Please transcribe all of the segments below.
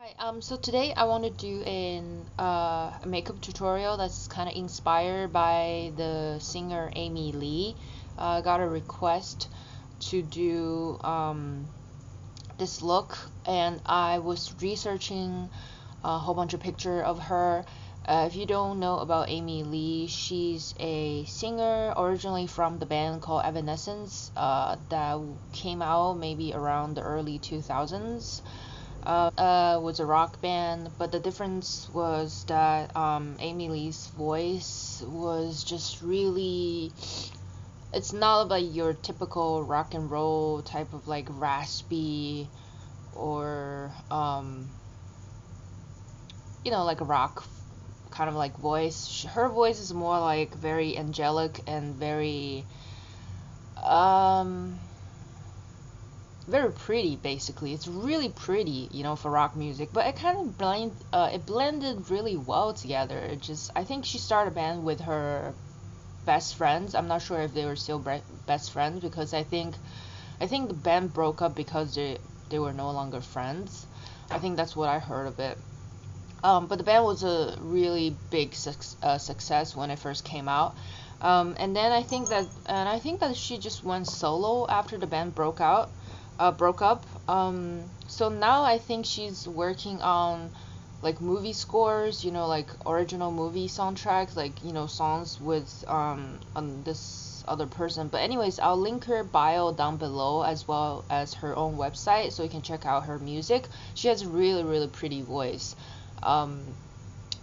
Hi, so today I want to do a makeup tutorial that's kind of inspired by the singer Amy Lee. I got a request to do this look, and I was researching a whole bunch of pictures of her. If you don't know about Amy Lee, she's a singer originally from the band called Evanescence that came out maybe around the early 2000s. Was a rock band, but the difference was that Amy Lee's voice was just really, it's not like your typical rock and roll type of like raspy or like a rock kind of like voice. Her voice is more like very angelic and um very pretty. Basically, it's really pretty, for rock music, but it kind of blended really well together. I think she started a band with her best friends. I'm not sure if they were still best friends, because I think the band broke up because they were no longer friends. I think that's what I heard of it. But the band was a really big success when it first came out. And then I think that she just went solo after the band broke up. So now I think she's working on like movie scores, like original movie soundtracks, like songs with on this other person. But anyways, I'll link her bio down below as well as her own website, so you can check out her music. She has a really really pretty voice. Um,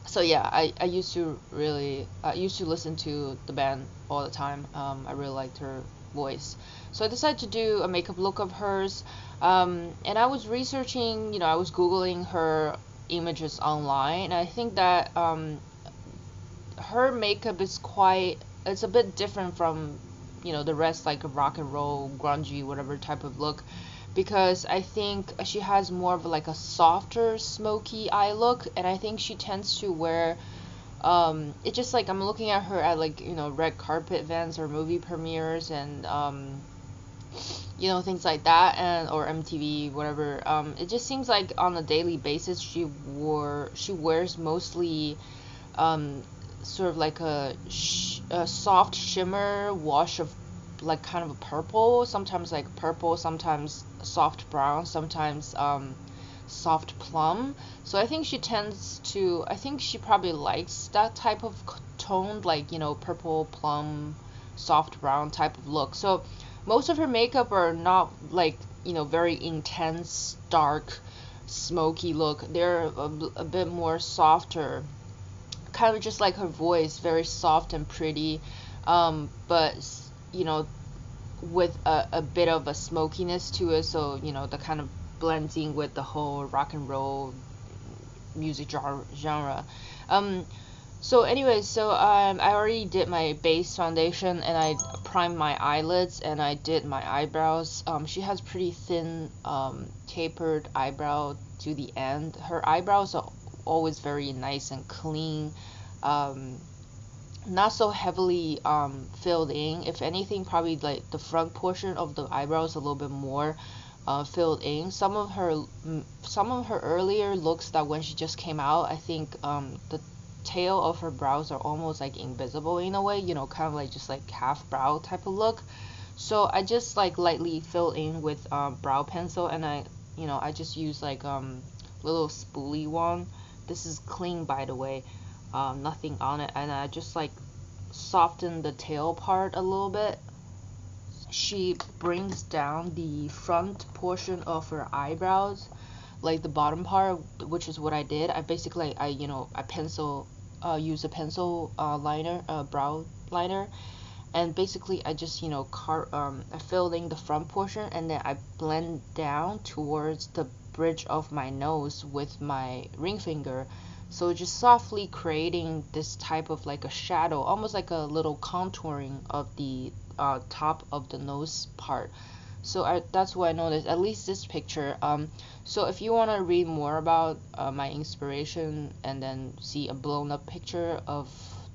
so yeah, I used to listen to the band all the time. I really liked her voice. So I decided to do a makeup look of hers. And I was researching, I was Googling her images online, and I think that her makeup it's a bit different from, the rest, like a rock and roll, grungy, whatever type of look, because I think she has more of like a softer, smoky eye look, and I think she tends to wear it's just like I'm looking at her at like red carpet events or movie premieres and things like that, and or MTV, whatever. It just seems like on a daily basis she wears mostly um sort of like a soft shimmer wash of like kind of a purple, sometimes like purple, sometimes soft brown, sometimes soft plum. So I think she probably likes that type of toned, like, purple, plum, soft brown type of look. So most of her makeup are not like, very intense, dark, smoky look. They're a bit more softer, kind of just like her voice, very soft and pretty, but you know, with a bit of a smokiness to it. So the kind of blending with the whole rock and roll music genre. Um, so anyway, I already did my base foundation, and I primed my eyelids, and I did my eyebrows. She has pretty thin, tapered eyebrow to the end. Her eyebrows are always very nice and clean. Um, Not so heavily filled in. If anything, probably like the front portion of the eyebrows a little bit more filled in. Some of her earlier looks, that when she just came out, I think the tail of her brows are almost like invisible in a way, kind of like just like half brow type of look. So I just like lightly fill in with brow pencil, and I just use like little spoolie one. This is clean, by the way, nothing on it, and I just like soften the tail part a little bit. She brings down the front portion of her eyebrows, like the bottom part, which is what I did. I basically I pencil use a pencil liner, brow liner, and basically I just I fill in the front portion, and then I blend down towards the bridge of my nose with my ring finger. So just softly creating this type of like a shadow, almost like a little contouring of the top of the nose part. So that's what I noticed, at least this picture. So if you want to read more about my inspiration and then see a blown up picture of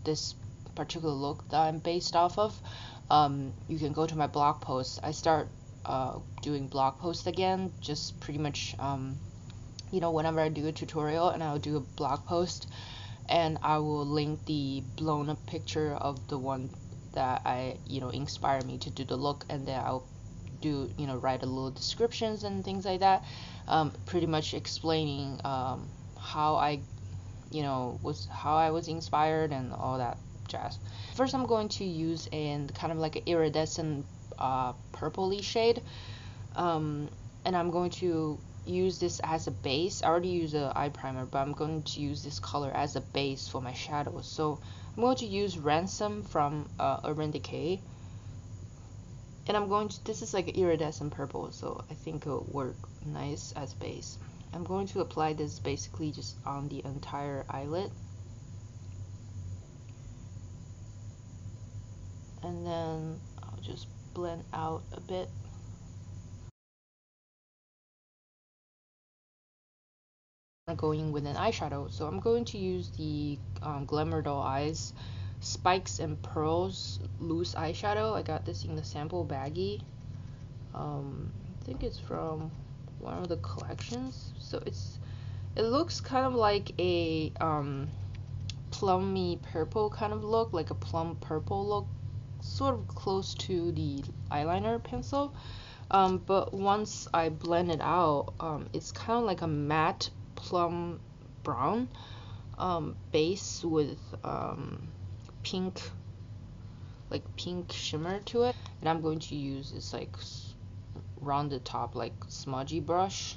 this particular look that I'm based off of, you can go to my blog post. I start doing blog posts again, just pretty much you know, whenever I do a tutorial and I'll do a blog post, and I will link the blown up picture of the one that you know, inspired me to do the look, and then I'll do, you know, write a little descriptions and things like that, pretty much explaining how I, you know, how I was inspired and all that jazz. First, I'm going to use a kind of like an iridescent purpley shade, and I'm going to use this as a base. I already use an eye primer, but I'm going to use this color as a base for my shadows. So I'm going to use Ransom from Urban Decay, and I'm going to, this is like iridescent purple, so I think it'll work nice as base. I'm going to apply this basically just on the entire eyelid, and then I'll just blend out a bit. Going with an eyeshadow, so I'm going to use the Glamour Doll Eyes Spikes and Pearls loose eyeshadow. I got this in the sample baggie. I think it's from one of the collections. So it looks kind of like a plummy purple kind of look, like a plum purple look, sort of close to the eyeliner pencil. But once I blend it out, it's kind of like a matte plum brown base with pink shimmer to it, and I'm going to use this like rounded top like smudgy brush.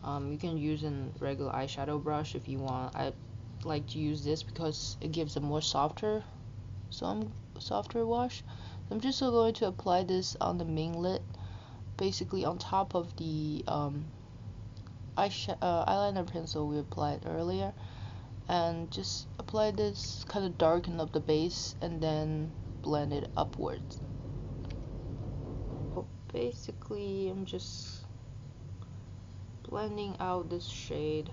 You can use a regular eyeshadow brush if you want. I like to use this because it gives a more softer wash. I'm just going to apply this on the main lid, basically on top of the eyeliner pencil we applied earlier, and just apply this, kind of darken up the base, and then blend it upwards. So basically I'm just blending out this shade.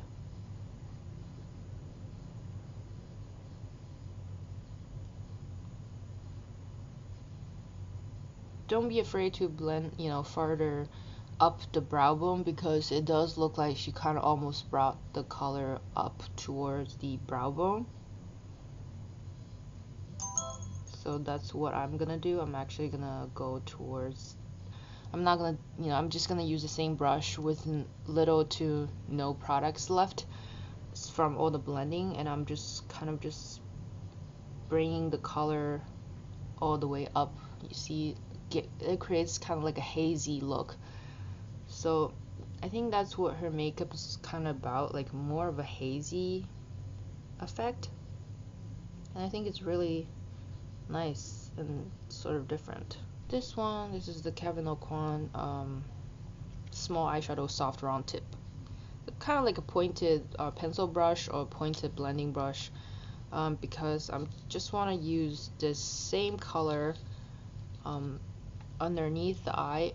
Don't be afraid to blend, you know, farther up the brow bone, because it does look like she kind of almost brought the color up towards the brow bone. So that's what I'm gonna do. I'm actually gonna go towards, I'm not gonna, you know, I'm just gonna use the same brush with little to no products left from all the blending, and I'm just kind of just bringing the color all the way up. You see, it creates kind of like a hazy look. So I think that's what her makeup is kind of about, like more of a hazy effect, and I think it's really nice and sort of different. This is the Aucoin small eyeshadow soft round tip, kind of like a pointed pencil brush or pointed blending brush, because I just want to use this same color underneath the eye.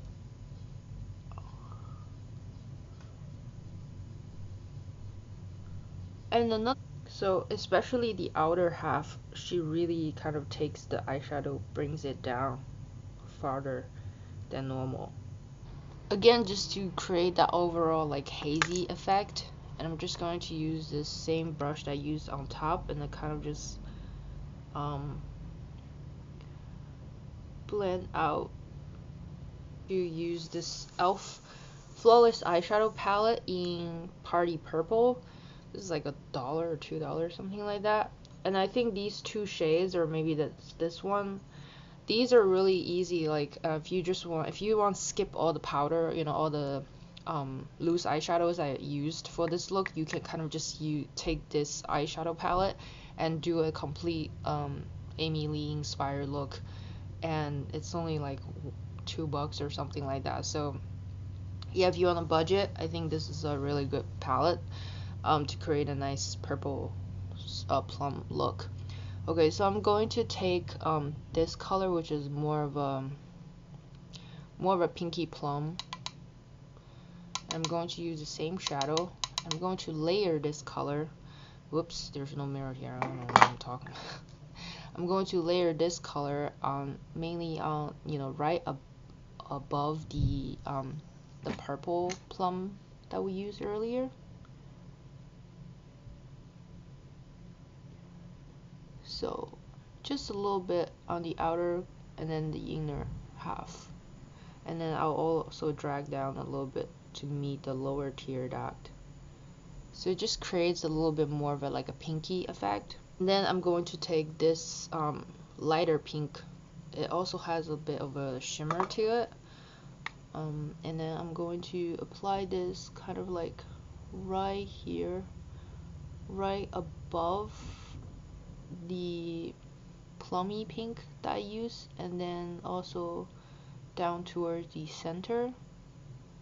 And another, so especially the outer half, she really kind of takes the eyeshadow, brings it down farther than normal. Again, just to create that overall like hazy effect. And I'm just going to use this same brush that I used on top, and then kind of just blend out. You use this e.l.f. Flawless eyeshadow palette in Party Purple. This is like $1 or $2, something like that. And I think these two shades, or maybe that's this one, these are really easy. Like if you want to skip all the powder, you know, all the loose eyeshadows I used for this look, you can kind of just take this eyeshadow palette and do a complete Amy Lee inspired look, and it's only like $2 or something like that. So yeah, if you're on a budget, I think this is a really good palette to create a nice purple plum look. Okay, so I'm going to take this color, which is more of a pinky plum. I'm going to use the same shadow. I'm going to layer this color. Whoops, there's no mirror here. I don't know what I'm talking about. I'm going to layer this color mainly on, you know, right above the purple plum that we used earlier. So just a little bit on the outer and then the inner half. And then I'll also drag down a little bit to meet the lower tear duct. So it just creates a little bit more of a like a pinky effect. And then I'm going to take this lighter pink. It also has a bit of a shimmer to it. And then I'm going to apply this kind of like right here, right above the plummy pink that I use, and then also down towards the center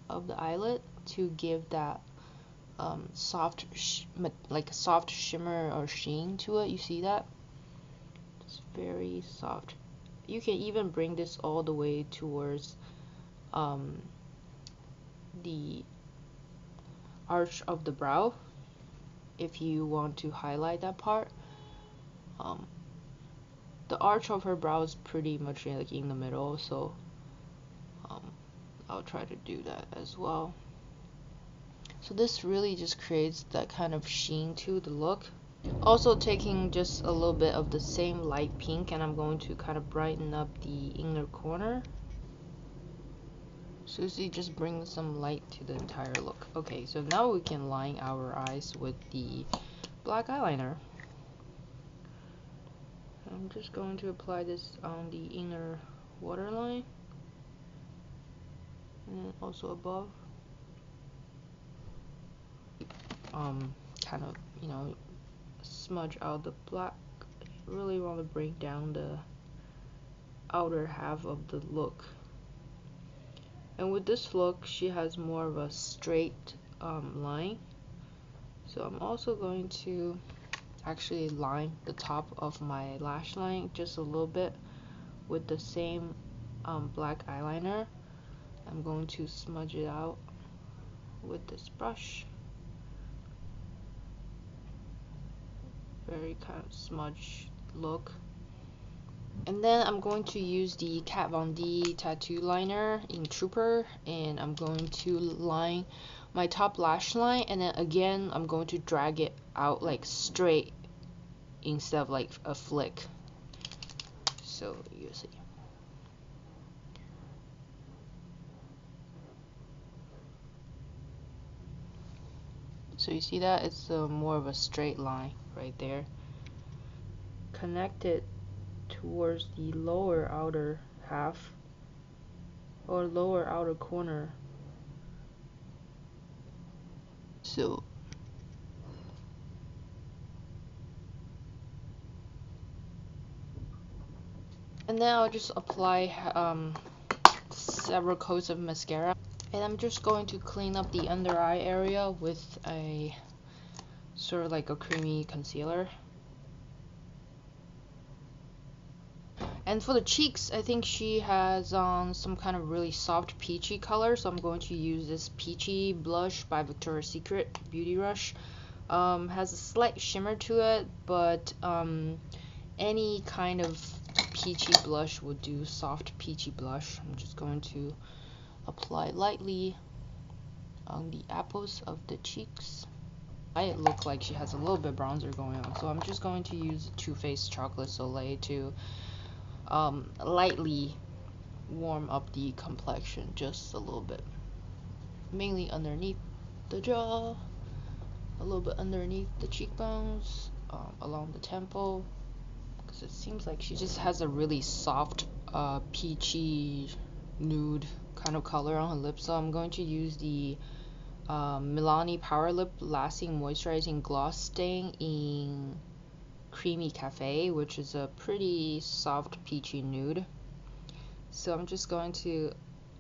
of the eyelid to give that like a soft shimmer or sheen to it. You see that? It's very soft. You can even bring this all the way towards the arch of the brow if you want to highlight that part. The arch of her brow is pretty much like in the middle, so I'll try to do that as well. So this really just creates that kind of sheen to the look. Also taking just a little bit of the same light pink, and I'm going to kind of brighten up the inner corner. So you just bring some light to the entire look. Okay, so now we can line our eyes with the black eyeliner. I'm just going to apply this on the inner waterline and then also above. Kind of, you know, smudge out the black. Really want to bring down the outer half of the look. And with this look, she has more of a straight line. So I'm also going to actually line the top of my lash line just a little bit with the same black eyeliner. I'm going to smudge it out with this brush. Very kind of smudge look. And then I'm going to use the Kat Von D tattoo liner in Trooper, and I'm going to line my top lash line, and then again I'm going to drag it out like straight instead of like a flick. So you see. So you see that it's more of a straight line right there. Connect it towards the lower outer half or lower outer corner. So and then I'll just apply several coats of mascara, and I'm just going to clean up the under eye area with a sort of like a creamy concealer. And for the cheeks, I think she has some kind of really soft peachy color, so I'm going to use this peachy blush by Victoria's Secret Beauty Rush. Has a slight shimmer to it, but any kind of peachy blush would do, soft peachy blush. I'm just going to apply lightly on the apples of the cheeks. It looks like she has a little bit of bronzer going on, so I'm just going to use Faced Chocolate Soleil to lightly warm up the complexion just a little bit, mainly underneath the jaw, a little bit underneath the cheekbones, along the temple, because it seems like she just has a really soft peachy nude kind of color on her lips. So I'm going to use the Milani Power Lip Lasting Moisturizing Gloss Stain in Creamy Cafe, which is a pretty soft peachy nude. So I'm just going to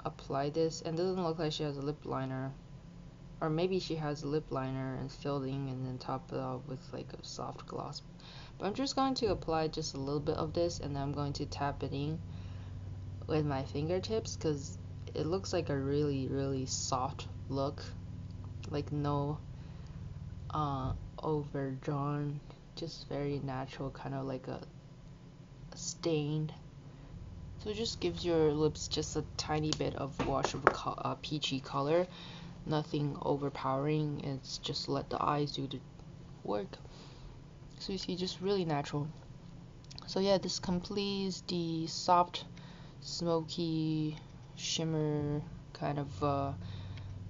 apply this, and it doesn't look like she has a lip liner, or maybe she has a lip liner and filled in and then top it off with like a soft gloss. But I'm just going to apply just a little bit of this, and then I'm going to tap it in with my fingertips because it looks like a really soft look, like no overdrawn, just very natural, kind of like a stained. So it just gives your lips just a tiny bit of wash of a peachy color, nothing overpowering. It's just let the eyes do the work. So you see, just really natural. So yeah, this completes the soft, smoky, shimmer kind of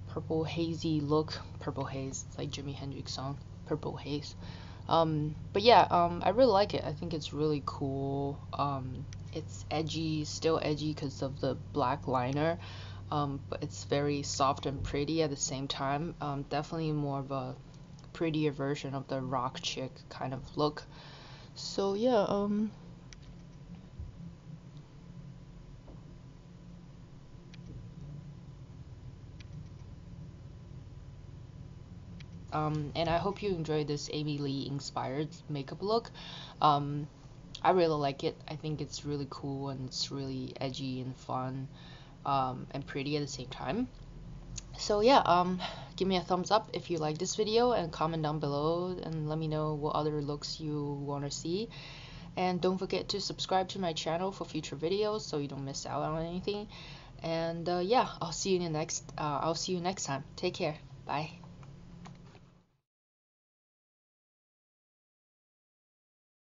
purple hazy look. Purple haze, it's like Jimi Hendrix song, Purple Haze. But yeah, I really like it. I think it's really cool. It's edgy, still edgy because of the black liner, but it's very soft and pretty at the same time. Definitely more of a prettier version of the rock chick kind of look. So yeah, and I hope you enjoyed this Amy Lee inspired makeup look. Um, I really like it. I think it's really cool and it's really edgy and fun, and pretty at the same time. So yeah, give me a thumbs up if you like this video and comment down below and let me know what other looks you want to see. And don't forget to subscribe to my channel for future videos so you don't miss out on anything. And yeah, I'll see you next time. Take care. Bye.